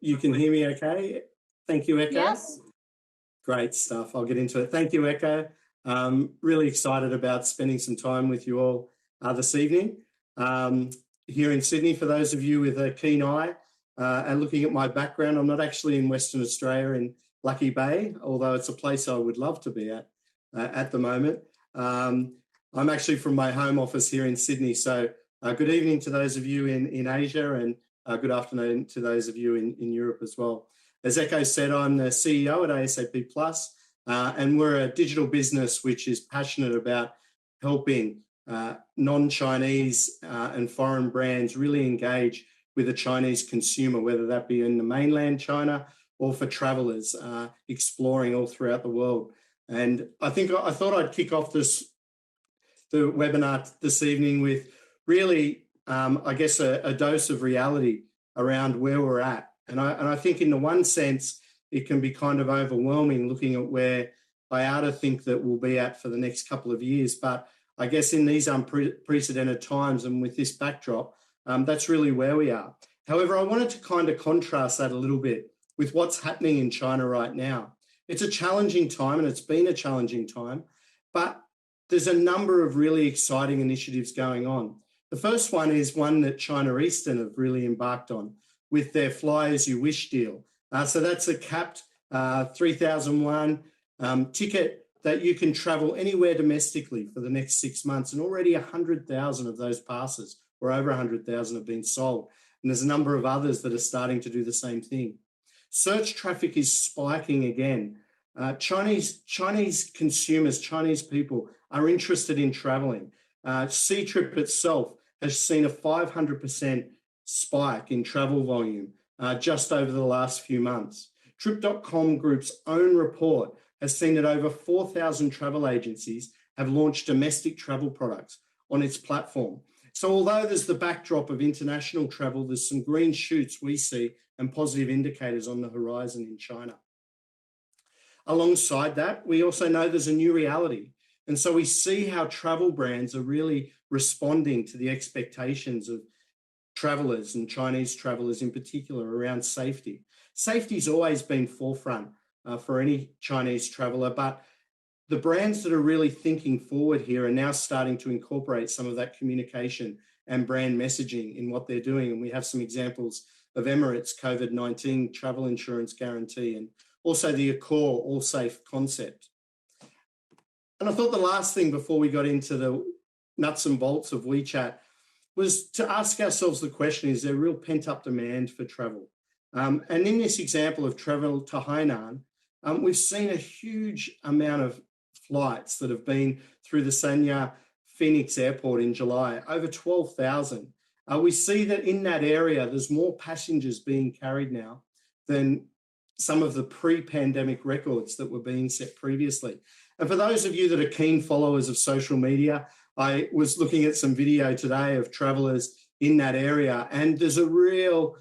you can hear me okay? Thank you, Echo. Yes. Great stuff. I'll get into it. Thank you, Echo. Really excited about spending some time with you all this evening. Here in Sydney, for those of you with a keen eye and looking at my background, I'm not actually in Western Australia in Lucky Bay, although it's a place I would love to be at the moment. I'm actually from my home office here in Sydney. So good evening to those of you in Asia, and good afternoon to those of you in Europe as well. As Echo said, I'm the CEO at ASAP Plus, and we're a digital business which is passionate about helping non-Chinese and foreign brands really engage with the Chinese consumer, whether that be in the mainland China or for travellers exploring all throughout the world. And I thought I'd kick off the webinar this evening with really, I guess, a dose of reality around where we're at. And I think in the one sense, it can be kind of overwhelming looking at where IATA think that we'll be at for the next couple of years. But I guess in these unprecedented times and with this backdrop, that's really where we are. However, I wanted to kind of contrast that a little bit with what's happening in China right now. It's a challenging time, and it's been a challenging time, but there's a number of really exciting initiatives going on. The first one is one that China Eastern have really embarked on with their Fly As You Wish deal. So that's a capped 3,001 ticket that you can travel anywhere domestically for the next 6 months. And already 100,000 of those passes, or over 100,000, have been sold. And there's a number of others that are starting to do the same thing. Search traffic is spiking again. Chinese consumers, Chinese people are interested in traveling. Ctrip itself has seen a 500% spike in travel volume just over the last few months. Trip.com Group's own report has seen that over 4,000 travel agencies have launched domestic travel products on its platform. So although there's the backdrop of international travel, there's some green shoots we see and positive indicators on the horizon in China. Alongside that, we also know there's a new reality. And so we see how travel brands are really responding to the expectations of travellers and Chinese travellers in particular around safety. Safety's always been forefront for any Chinese traveller, but the brands that are really thinking forward here are now starting to incorporate some of that communication and brand messaging in what they're doing. And we have some examples of Emirates' COVID-19 travel insurance guarantee, and also the Accor All Safe concept. And I thought the last thing before we got into the nuts and bolts of WeChat was to ask ourselves the question, is there real pent-up demand for travel? And in this example of travel to Hainan, we've seen a huge amount of flights that have been through the Sanya Phoenix Airport in July, over 12,000. We see that in that area, there's more passengers being carried now than some of the pre-pandemic records that were being set previously. And for those of you that are keen followers of social media, I was looking at some video today of travellers in that area, and there's a real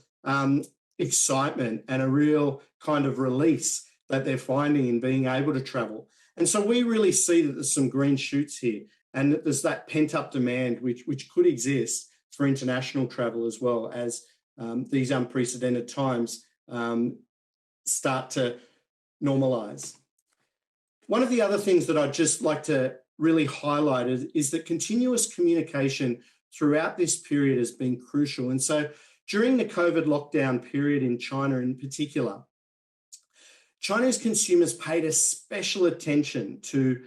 excitement and a real kind of release that they're finding in being able to travel. And so we really see that there's some green shoots here, and that there's that pent-up demand which could exist for international travel as well as these unprecedented times start to normalise. One of the other things that I'd just like to really highlight is that continuous communication throughout this period has been crucial. And so during the COVID lockdown period in China in particular, Chinese consumers paid a special attention to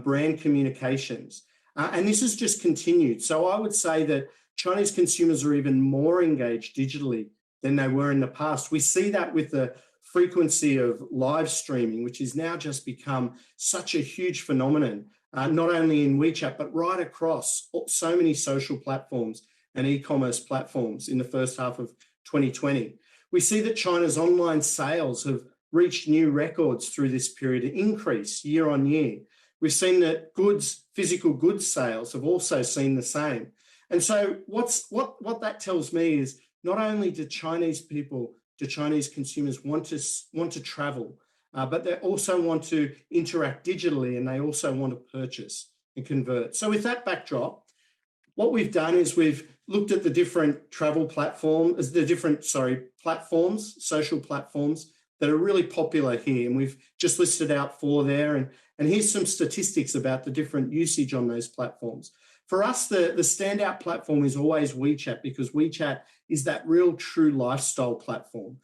brand communications. And this has just continued. So I would say that Chinese consumers are even more engaged digitally than they were in the past. We see that with the frequency of live streaming, which has now just become such a huge phenomenon, not only in WeChat, but right across so many social platforms and e-commerce platforms in the first half of 2020. We see that China's online sales have reached new records through this period, an increase year on year. We've seen that physical goods sales have also seen the same. And so what that tells me is not only do Chinese consumers want to travel, but they also want to interact digitally, and they also want to purchase and convert. So with that backdrop, what we've done is we've looked at the different travel platforms, platforms, social platforms that are really popular here. And we've just listed out 4 there. And here's some statistics about the different usage on those platforms. For us, the standout platform is always WeChat, because WeChat is that real true lifestyle platform.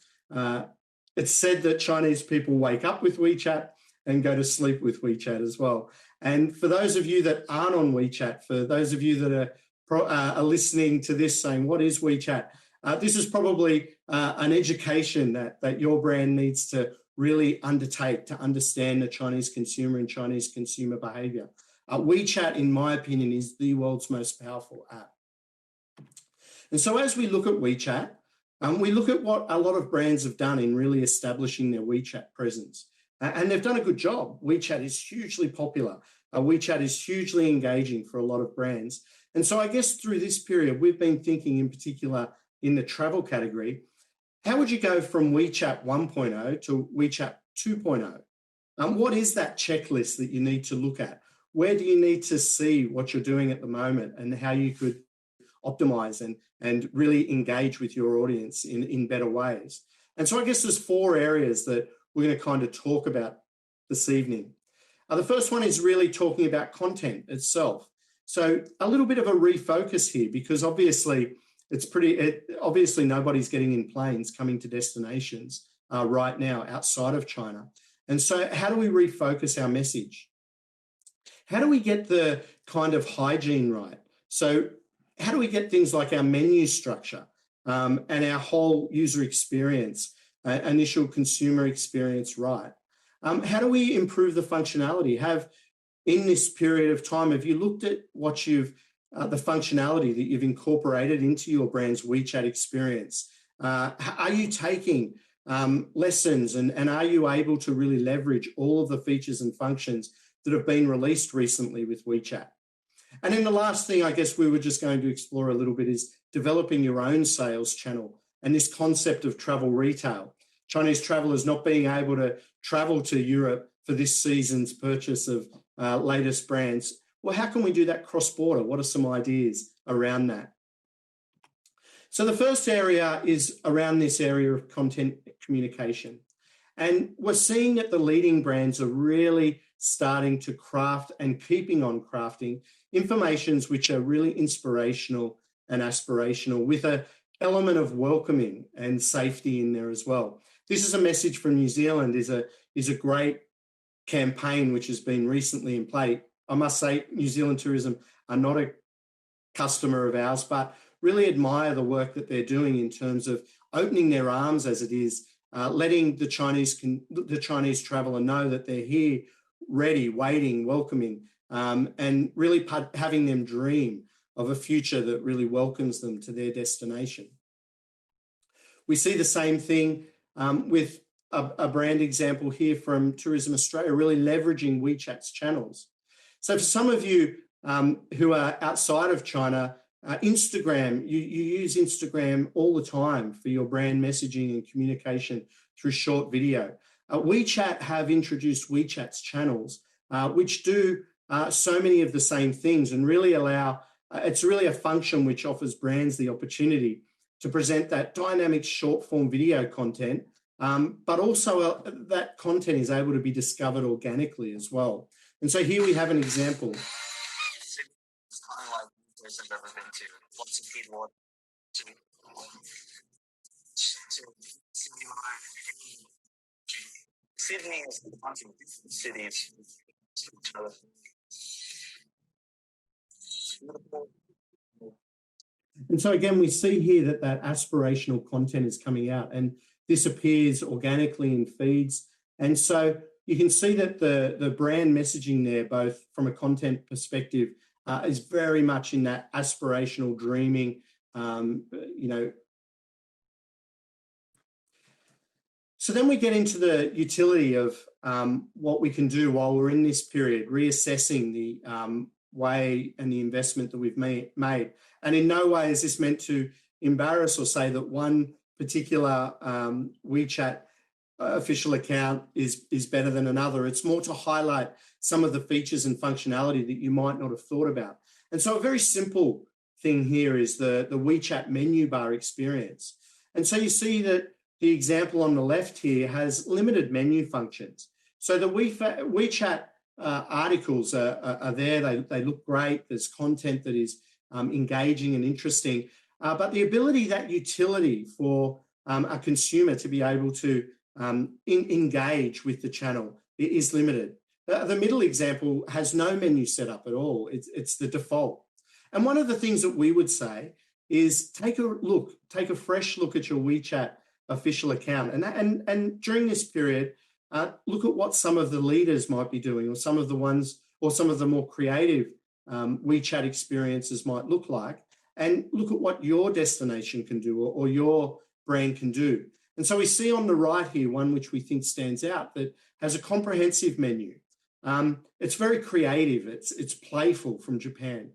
It's said that Chinese people wake up with WeChat and go to sleep with WeChat as well. And for those of you that aren't on WeChat, for those of you that are listening to this saying, what is WeChat? This is probably an education that your brand needs to really undertake to understand the Chinese consumer and Chinese consumer behavior. WeChat, in my opinion, is the world's most powerful app. And so as we look at WeChat, we look at what a lot of brands have done in really establishing their WeChat presence. And they've done a good job. WeChat is hugely popular. WeChat is hugely engaging for a lot of brands. And so I guess through this period, we've been thinking in particular in the travel category, how would you go from WeChat 1.0 to WeChat 2.0? What is that checklist that you need to look at? Where do you need to see what you're doing at the moment and how you could optimize and really engage with your audience in better ways? And so I guess there's 4 areas that we're going to kind of talk about this evening. The first one is really talking about content itself. So a little bit of a refocus here, because obviously obviously nobody's getting in planes coming to destinations right now outside of China. And so how do we refocus our message? How do we get the kind of hygiene right? So how do we get things like our menu structure and our whole user experience, initial consumer experience right? How do we improve the functionality? In this period of time, have you looked at what the functionality that you've incorporated into your brand's WeChat experience? Are you taking lessons and are you able to really leverage all of the features and functions that have been released recently with WeChat? And then the last thing I guess we were just going to explore a little bit is developing your own sales channel and this concept of travel retail. Chinese travelers not being able to travel to Europe for this season's purchase of latest brands. Well, how can we do that cross-border? What are some ideas around that? So the first area is around this area of content communication. And we're seeing that the leading brands are really starting to craft and keeping on crafting informations which are really inspirational and aspirational, with an element of welcoming and safety in there as well. This is a message from New Zealand, is a great campaign which has been recently in play. I must say, New Zealand Tourism are not a customer of ours, but really admire the work that they're doing in terms of opening their arms, as it is, letting the Chinese traveller know that they're here, ready, waiting, welcoming, and really having them dream of a future that really welcomes them to their destination. We see the same thing with a brand example here from Tourism Australia, really leveraging WeChat's channels. So for some of you who are outside of China, Instagram, you use Instagram all the time for your brand messaging and communication through short video. WeChat have introduced WeChat's channels, which do so many of the same things and really it's really a function which offers brands the opportunity to present that dynamic short form video content, but also that content is able to be discovered organically as well. And so here we have an example. It's kind of like I've ever been to. Lots of people Sydney is a bunch of different cities. And so again, we see here that aspirational content is coming out, and this appears organically in feeds. And so you can see that the brand messaging there, both from a content perspective, is very much in that aspirational dreaming, So then we get into the utility of what we can do while we're in this period, reassessing the way and the investment that we've made. And in no way is this meant to embarrass or say that one particular WeChat official account is better than another. It's more to highlight some of the features and functionality that you might not have thought about. And so a very simple thing here is the WeChat menu bar experience. And so you see that the example on the left here has limited menu functions. So the WeChat articles are there. They look great. There's content that is engaging and interesting. But the ability, that utility for a consumer to be able to engage with the channel is limited. The middle example has no menu set up at all. It's the default. And one of the things that we would say is take a fresh look at your WeChat official account. And during this period, look at what some of the leaders might be doing, or some of the more creative WeChat experiences might look like, and look at what your destination can do, or your brand can do. And so we see on the right here one which we think stands out, that has a comprehensive menu. It's very creative. It's playful, from Japan.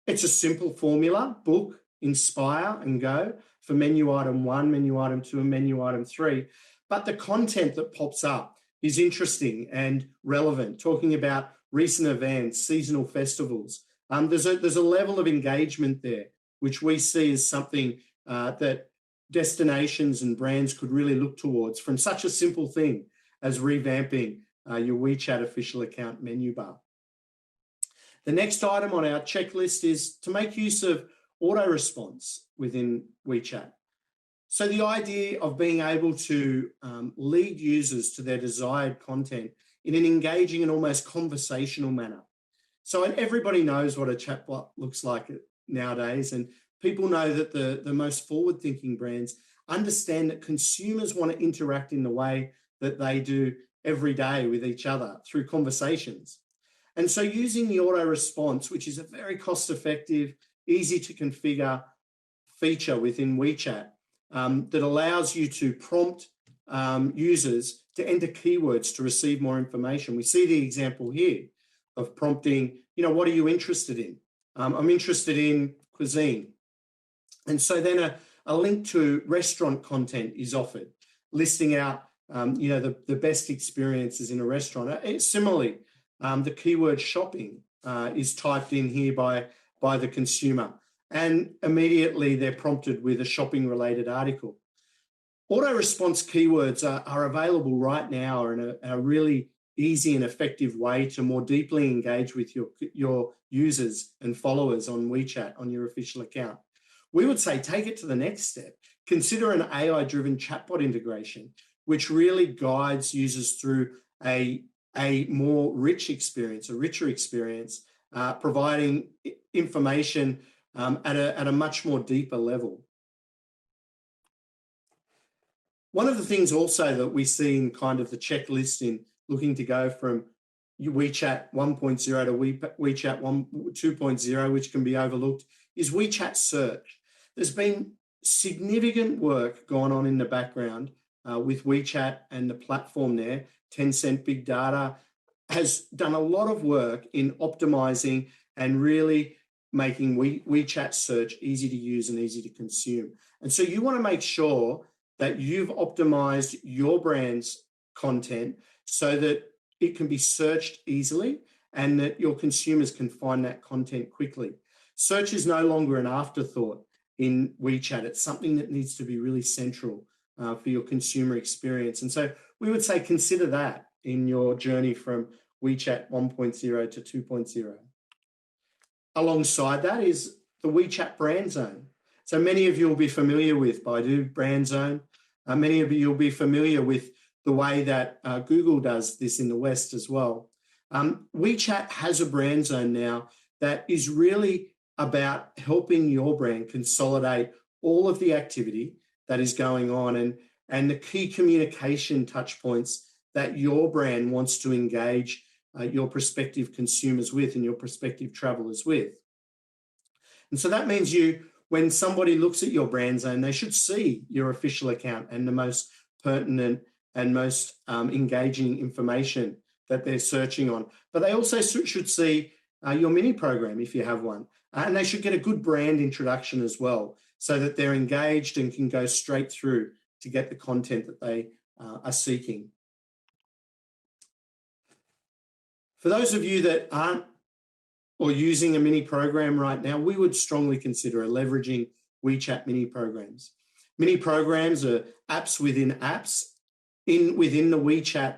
It's a simple formula: book, inspire, and go for menu item 1, menu item 2, and menu item 3. But the content that pops up is interesting and relevant, talking about recent events, seasonal festivals. There's a level of engagement there, which we see as something that destinations and brands could really look towards from such a simple thing as revamping your WeChat official account menu bar. The next item on our checklist is to make use of auto response within WeChat. So the idea of being able to lead users to their desired content in an engaging and almost conversational manner. So everybody knows what a chatbot looks like nowadays, and people know that the most forward-thinking brands understand that consumers want to interact in the way that they do every day with each other, through conversations. And so using the auto response, which is a very cost-effective, easy to configure feature within WeChat, that allows you to prompt users to enter keywords to receive more information. We see the example here of prompting, what are you interested in? I'm interested in cuisine. And so then a link to restaurant content is offered, listing out, the best experiences in a restaurant. Similarly, the keyword shopping is typed in here by the consumer, and immediately they're prompted with a shopping-related article. Auto-response keywords are available right now, in a really easy and effective way to more deeply engage with your users and followers on WeChat, on your official account. We would say take it to the next step. Consider an AI-driven chatbot integration, which really guides users through a more rich experience, a richer experience, providing information at a much more deeper level. One of the things also that we see in kind of the checklist in looking to go from WeChat 1.0 to WeChat 2.0, which can be overlooked, is WeChat search. There's been significant work going on in the background with WeChat and the platform there. Tencent Big Data has done a lot of work in optimizing and really making WeChat search easy to use and easy to consume. And so you want to make sure that you've optimized your brand's content so that it can be searched easily and that your consumers can find that content quickly. Search is no longer an afterthought in WeChat. It's something that needs to be really central for your consumer experience. And so we would say consider that in your journey from WeChat 1.0 to 2.0. Alongside that is the WeChat brand zone. So many of you will be familiar with Baidu brand zone. Many of you will be familiar with the way that Google does this in the West as well. WeChat has a brand zone now that is really about helping your brand consolidate all of the activity that is going on and the key communication touch points that your brand wants to engage your prospective consumers with and your prospective travelers with. And so that means when somebody looks at your brand zone, they should see your official account and the most pertinent and most engaging information that they're searching on. But they also should see your mini program if you have one. And they should get a good brand introduction as well, so that they're engaged and can go straight through to get the content that they are seeking. For those of you that aren't or using a mini program right now, we would strongly consider leveraging WeChat mini programs. Mini programs are apps within apps within the WeChat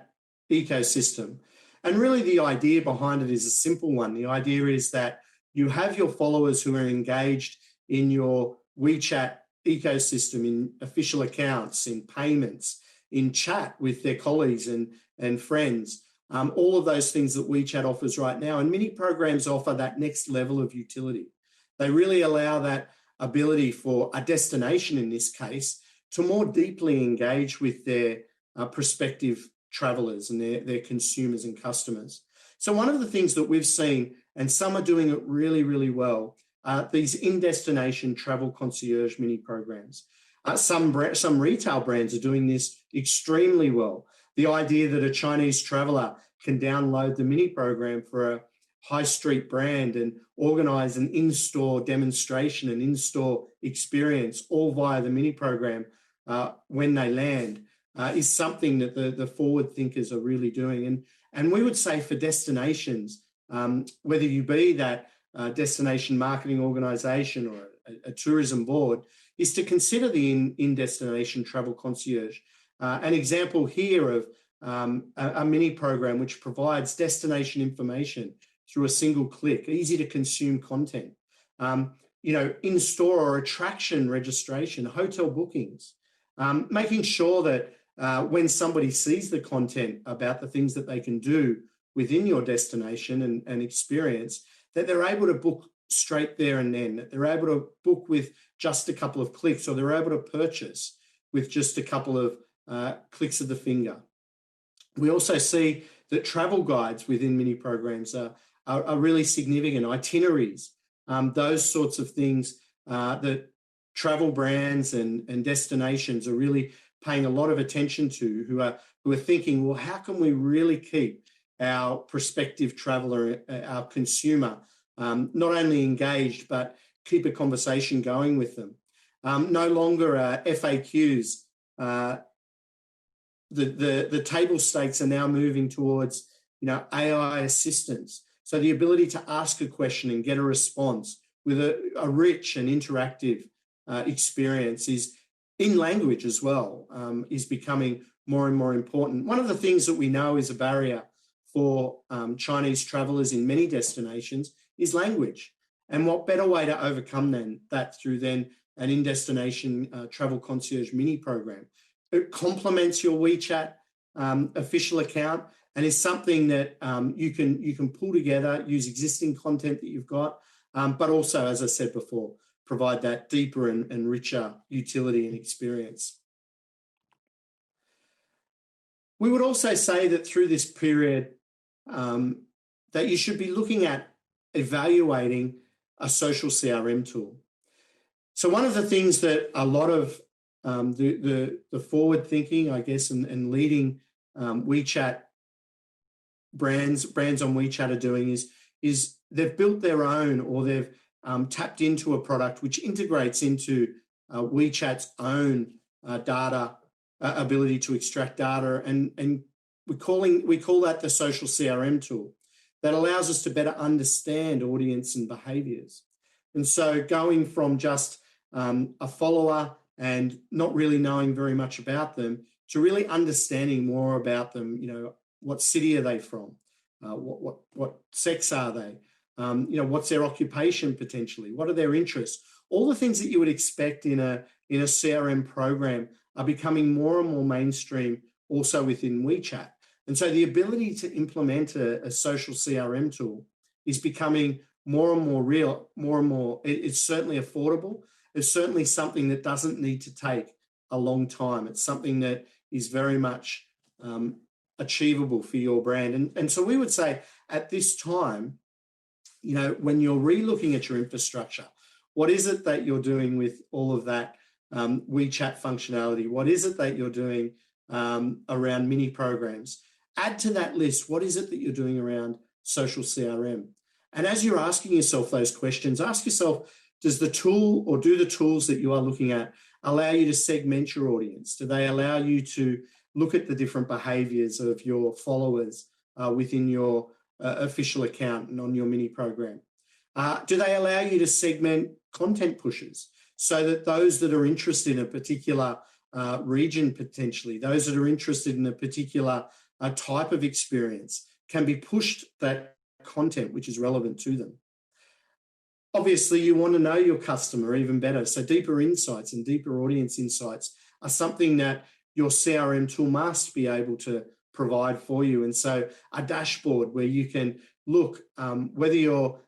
ecosystem. And really the idea behind it is a simple one. The idea is that you have your followers who are engaged in your WeChat ecosystem, in official accounts, in payments, in chat with their colleagues and friends, all of those things that WeChat offers right now. And mini programs offer that next level of utility. They really allow that ability for a destination, in this case, to more deeply engage with their prospective travelers and their consumers and customers. So one of the things that we've seen, and some are doing it really, really well, these in-destination travel concierge mini programs. Some retail brands are doing this extremely well. The idea that a Chinese traveler can download the mini program for a high street brand and organize an in-store demonstration, an in-store experience, all via the mini program when they land, is something that the forward thinkers are really doing. And we would say for destinations, whether you be that destination marketing organization or a tourism board, is to consider the in-destination travel concierge. An example here of a mini program which provides destination information through a single click, easy to consume content, in-store or attraction registration, hotel bookings, making sure that when somebody sees the content about the things that they can do within your destination and experience, that they're able to book straight there and then, that they're able to book with just a couple of clicks, or they're able to purchase with just a couple of clicks of the finger. We also see that travel guides within mini programs are really significant, itineraries, those sorts of things that travel brands and destinations are really paying a lot of attention to, who are thinking, well, how can we really keep our prospective traveler, our consumer, not only engaged, but keep a conversation going with them. No longer FAQs. The table stakes are now moving towards, AI assistance. So the ability to ask a question and get a response with a rich and interactive experience is in language as well, is becoming more and more important. One of the things that we know is a barrier for Chinese travelers in many destinations is language. And what better way to overcome that through an in-destination travel concierge mini program. It complements your WeChat official account and is something that you can pull together, use existing content that you've got, but also, as I said before, provide that deeper and richer utility and experience. We would also say that through this period that you should be looking at evaluating a social CRM tool. So one of the things that a lot of the forward thinking, I guess, and leading WeChat brands on WeChat are doing is they've built their own, or they've tapped into a product which integrates into WeChat's own data ability to extract data, and we call that the social CRM tool that allows us to better understand audience and behaviors. And so going from just a follower and not really knowing very much about them to really understanding more about them, what city are they from? What sex are they? What's their occupation potentially? What are their interests? All the things that you would expect in a CRM program are becoming more and more mainstream also within WeChat. And so the ability to implement a social CRM tool is becoming more and more real, more and more. It's certainly affordable. It's certainly something that doesn't need to take a long time. It's something that is very much achievable for your brand. And so we would say at this time, when you're re-looking at your infrastructure, what is it that you're doing with all of that WeChat functionality? What is it that you're doing around mini programs? Add to that list, what is it that you're doing around social CRM? And as you're asking yourself those questions, ask yourself, does the tool, or do the tools that you are looking at allow you to segment your audience? Do they allow you to look at the different behaviors of your followers within your official account and on your mini program? Do they allow you to segment content pushes so that those that are interested in a particular region, potentially, those that are interested in a particular type of experience, can be pushed that content which is relevant to them? Obviously, you want to know your customer even better. So deeper insights and deeper audience insights are something that your CRM tool must be able to provide for you. And so a dashboard where you can look, whether you're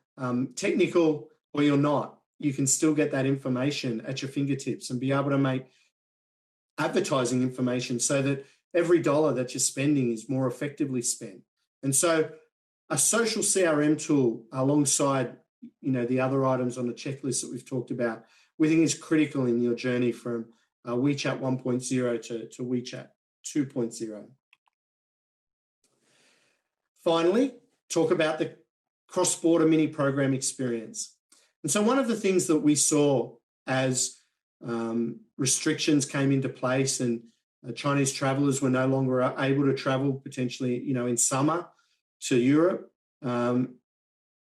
technical or you're not, you can still get that information at your fingertips and be able to make advertising information so that every dollar that you're spending is more effectively spent. And so a social CRM tool alongside the other items on the checklist that we've talked about, we think is critical in your journey from WeChat 1.0 to WeChat 2.0. Finally, talk about the cross-border mini program experience. And so one of the things that we saw as restrictions came into place and Chinese travelers were no longer able to travel potentially, in summer to Europe,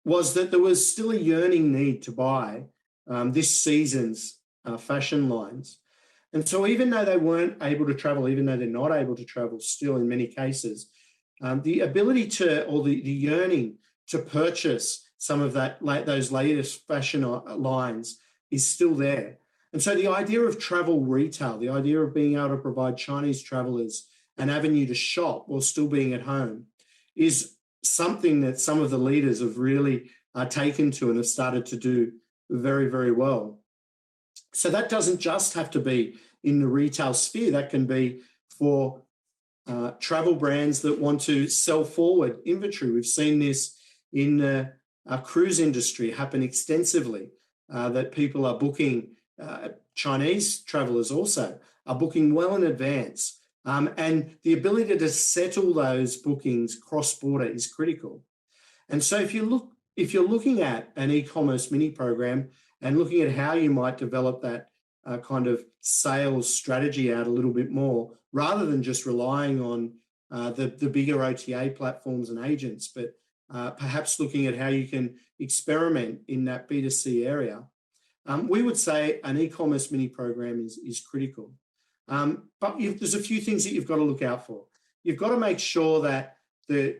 was that there was still a yearning need to buy this season's fashion lines. And so even though they weren't able to travel, even though they're not able to travel still in many cases, the ability to, or the yearning to purchase some of those latest fashion lines is still there. And so the idea of travel retail, the idea of being able to provide Chinese travelers an avenue to shop while still being at home is something that some of the leaders have really taken to and have started to do very, very well. So that doesn't just have to be in the retail sphere. That can be for travel brands that want to sell forward inventory. We've seen this in the cruise industry happen extensively, that people are booking, Chinese travelers also are booking well in advance. And the ability to settle those bookings cross-border is critical. And so if you're looking at an e-commerce mini program and looking at how you might develop that kind of sales strategy out a little bit more, rather than just relying on the bigger OTA platforms and agents, but perhaps looking at how you can experiment in that B2C area, we would say an e-commerce mini program is critical. But there's a few things that you've got to look out for. You've got to make sure that the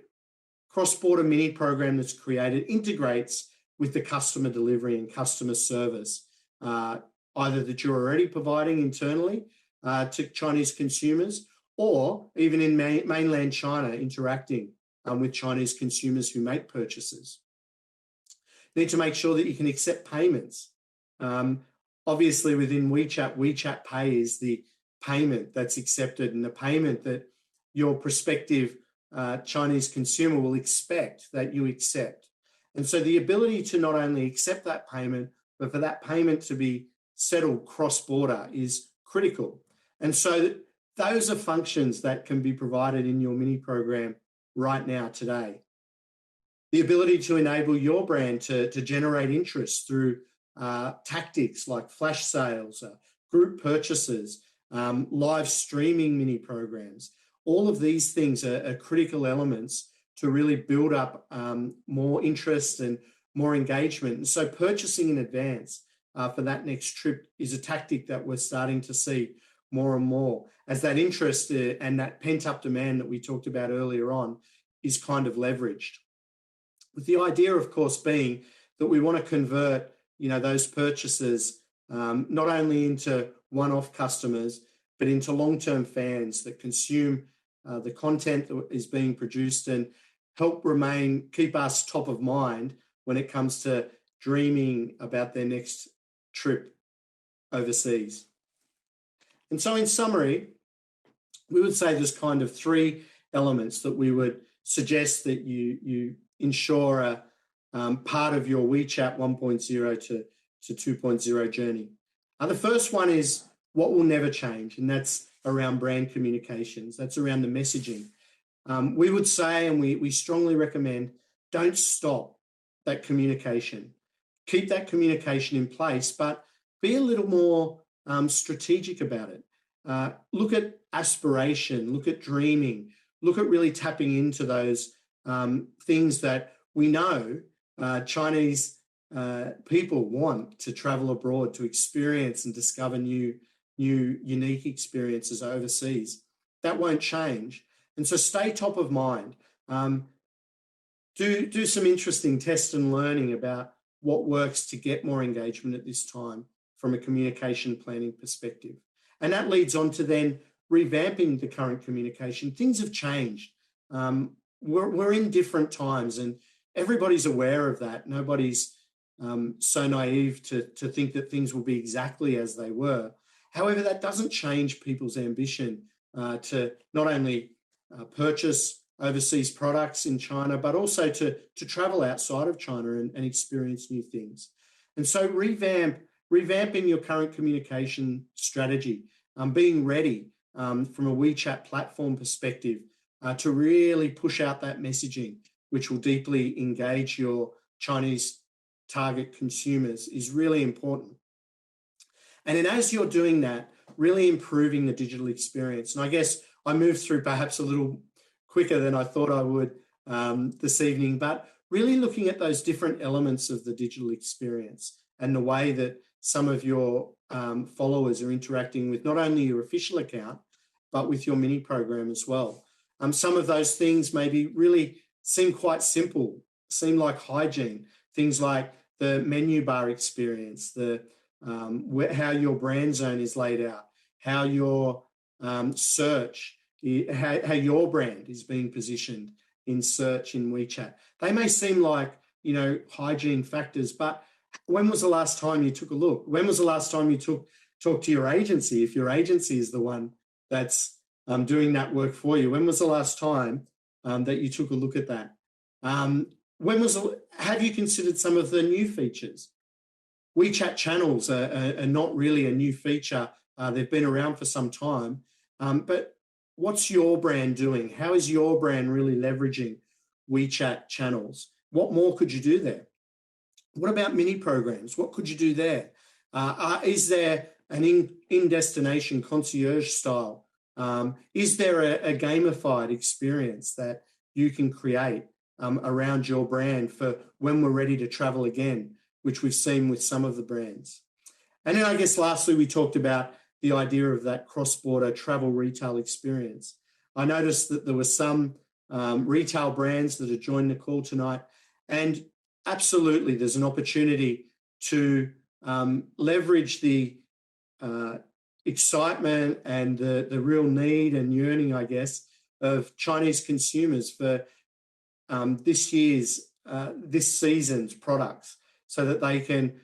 cross-border mini program that's created integrates with the customer delivery and customer service, either that you're already providing internally to Chinese consumers, or even in mainland China interacting with Chinese consumers who make purchases. You need to make sure that you can accept payments. Obviously, within WeChat, WeChat Pay is the payment that's accepted and the payment that your prospective Chinese consumer will expect that you accept. And so the ability to not only accept that payment, but for that payment to be settled cross-border is critical. And so those are functions that can be provided in your mini program right now today. The ability to enable your brand to generate interest through tactics like flash sales, group purchases, live streaming mini programs. All of these things are critical elements to really build up more interest and more engagement. And so purchasing in advance for that next trip is a tactic that we're starting to see more and more as that interest and that pent-up demand that we talked about earlier on is kind of leveraged. With the idea, of course, being that we want to convert those purchases not only into one-off customers, but into long-term fans that consume the content that is being produced and help keep us top of mind when it comes to dreaming about their next trip overseas. And so in summary, we would say there's kind of three elements that we would suggest that you ensure a part of your WeChat 1.0 to 2.0 journey. The first one is what will never change, and that's around brand communications. That's around the messaging. We would say, and we strongly recommend, don't stop that communication. Keep that communication in place, but be a little more strategic about it. Look at aspiration, look at dreaming, look at really tapping into those things that we know Chinese people want to travel abroad to experience and discover new unique experiences overseas. That won't change. And so stay top of mind. Do some interesting test and learning about what works to get more engagement at this time from a communication planning perspective. And that leads on to then revamping the current communication. Things have changed. We're in different times, and everybody's aware of that. Nobody's so naive to think that things will be exactly as they were. However, that doesn't change people's ambition to not only purchase overseas products in China, but also to travel outside of China and experience new things. And so revamping your current communication strategy, being ready from a WeChat platform perspective to really push out that messaging, which will deeply engage your Chinese target consumers, is really important. And then as you're doing that, really improving the digital experience. And I guess I moved through perhaps a little quicker than I thought I would this evening, but really looking at those different elements of the digital experience and the way that some of your followers are interacting with not only your official account, but with your mini program as well. Some of those things maybe really seem quite simple, seem like hygiene, things like the menu bar experience, how your brand zone is laid out, how your search, how your brand is being positioned in search in WeChat. They may seem like, hygiene factors, but when was the last time you took a look? When was the last time you talked to your agency, if your agency is the one that's doing that work for you? When was the last time that you took a look at that? Have you considered some of the new features? WeChat channels are not really a new feature. They've been around for some time. But what's your brand doing? How is your brand really leveraging WeChat channels? What more could you do there? What about mini programs? What could you do there? Is there an in-destination concierge style? Is there a gamified experience that you can create around your brand for when we're ready to travel again, which we've seen with some of the brands? And then I guess lastly, we talked about the idea of that cross-border travel retail experience. I noticed that there were some retail brands that have joined the call tonight, and absolutely there's an opportunity to leverage the excitement and the real need and yearning, I guess, of Chinese consumers for this season's products, so that they can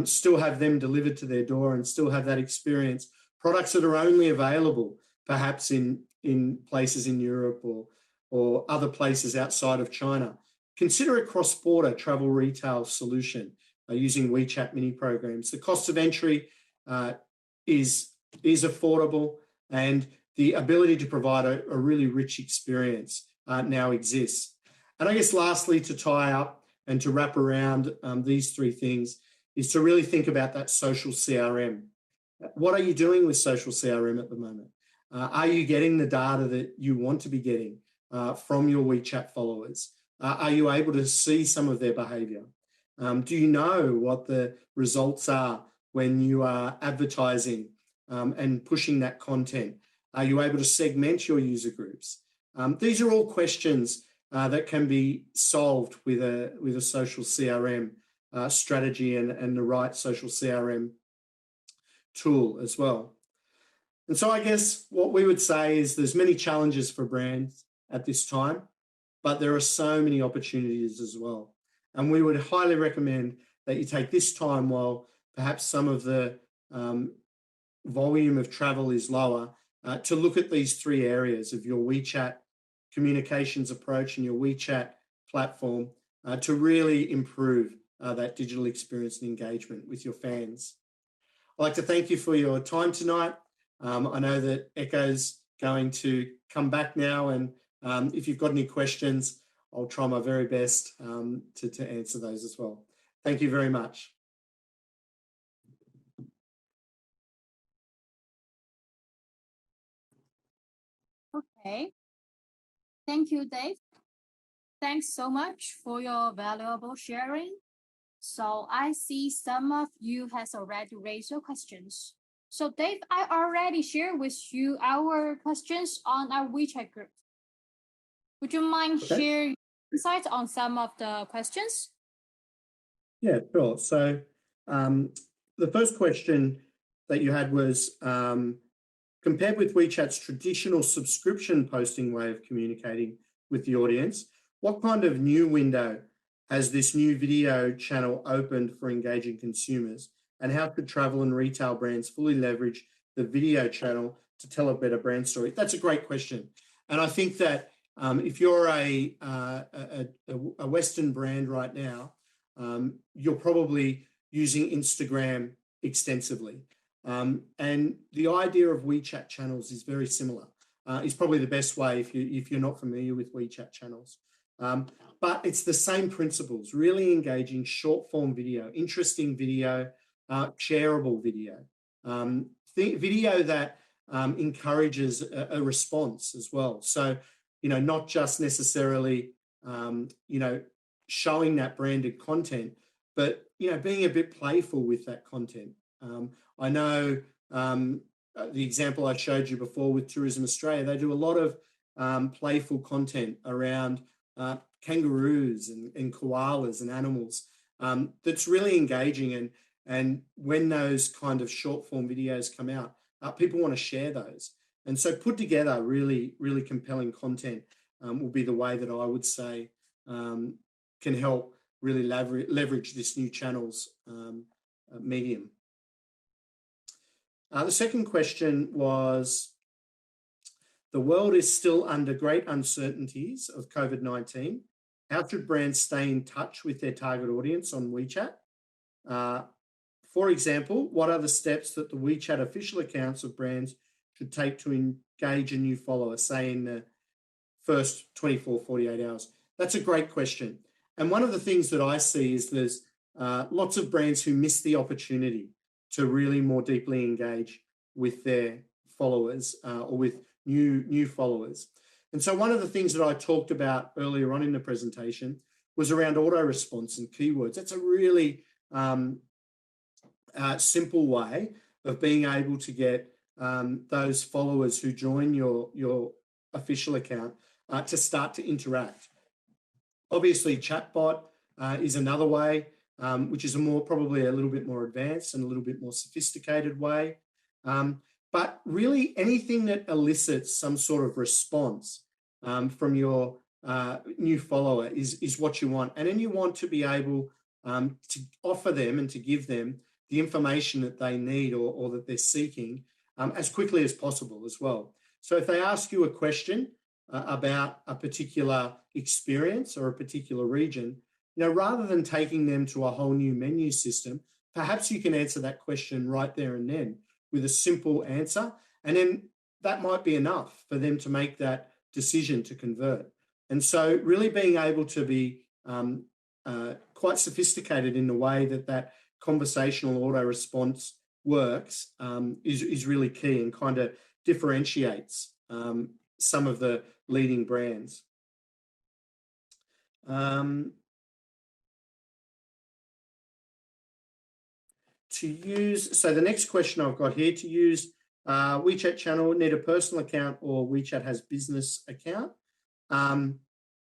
still have them delivered to their door and still have that experience. Products that are only available perhaps in places in Europe or other places outside of China. Consider a cross-border travel retail solution using WeChat mini programs. The cost of entry is affordable, and the ability to provide a really rich experience now exists. And I guess lastly, to tie up and to wrap around these three things, is to really think about that social CRM. What are you doing with social CRM at the moment? Are you getting the data that you want to be getting from your WeChat followers? Are you able to see some of their behavior? Do you know what the results are when you are advertising and pushing that content? Are you able to segment your user groups? These are all questions that can be solved with a social CRM strategy and the right social CRM tool as well. And so I guess what we would say is there's many challenges for brands at this time, but there are so many opportunities as well. And we would highly recommend that you take this time, while perhaps some of the volume of travel is lower, to look at these three areas of your WeChat communications approach and your WeChat platform to really improve that digital experience and engagement with your fans. I'd like to thank you for your time tonight. I know that Echo's going to come back now, and if you've got any questions, I'll try my very best to answer those as well. Thank you very much. Okay. Thank you, Dave. Thanks so much for your valuable sharing. So I see some of you has already raised your questions. So Dave, I already shared with you our questions on our WeChat group. Would you mind sharing insights on some of the questions? Yeah, sure. So the first question that you had was, compared with WeChat's traditional subscription posting way of communicating with the audience, what kind of new window has this new video channel opened for engaging consumers? And how could travel and retail brands fully leverage the video channel to tell a better brand story? That's a great question. And I think that if you're a Western brand right now, you're probably using Instagram extensively. And the idea of WeChat channels is very similar. It's probably the best way if you're not familiar with WeChat channels. But it's the same principles, really engaging short form video, interesting video, shareable video, video that encourages a response as well. So, not just necessarily, showing that branded content, but, being a bit playful with that content. I know the example I showed you before with Tourism Australia, they do a lot of playful content around kangaroos and koalas and animals that's really engaging. And when those kind of short form videos come out, people want to share those. And so put together really, really compelling content will be the way that I would say can help really leverage this new channel's medium. The second question was, the world is still under great uncertainties of COVID-19. How should brands stay in touch with their target audience on WeChat? For example, what are the steps that the WeChat official accounts of brands should take to engage a new follower, say in the first 24, 48 hours? That's a great question. And one of the things that I see is there's lots of brands who miss the opportunity to really more deeply engage with their followers or with new followers. And so one of the things that I talked about earlier on in the presentation was around auto response and keywords. That's a really simple way of being able to get those followers who join your official account to start to interact. Obviously, chatbot is another way, which is probably a little bit more advanced and a little bit more sophisticated way. But really anything that elicits some sort of response from your new follower is what you want. And then you want to be able to offer them and to give them the information that they need or that they're seeking as quickly as possible as well. So if they ask you a question about a particular experience or a particular region, rather than taking them to a whole new menu system, perhaps you can answer that question right there and then with a simple answer. And then that might be enough for them to make that decision to convert. And so really being able to be quite sophisticated in the way that conversational auto response works is really key and kind of differentiates some of the leading brands. So the next question I've got here, to use WeChat channel, need a personal account or WeChat has business account.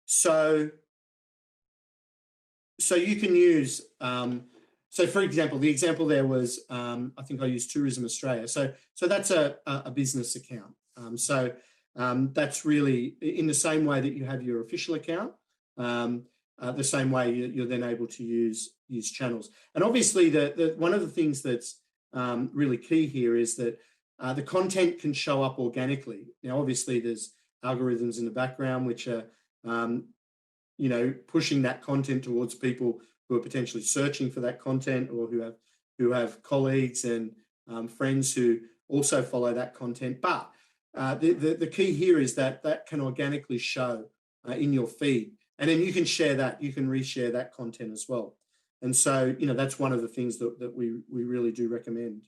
So you can use, so for example, the example there was, I think I used Tourism Australia. So that's a business account. That's really in the same way that you have your official account, the same way you're then able to use channels. And obviously one of the things that's really key here is that the content can show up organically. Now, obviously there's algorithms in the background which are, pushing that content towards people who are potentially searching for that content or who have colleagues and friends who also follow that content. But the key here is that can organically show in your feed. And then you can share that, you can reshare that content as well. And so, that's one of the things that we really do recommend.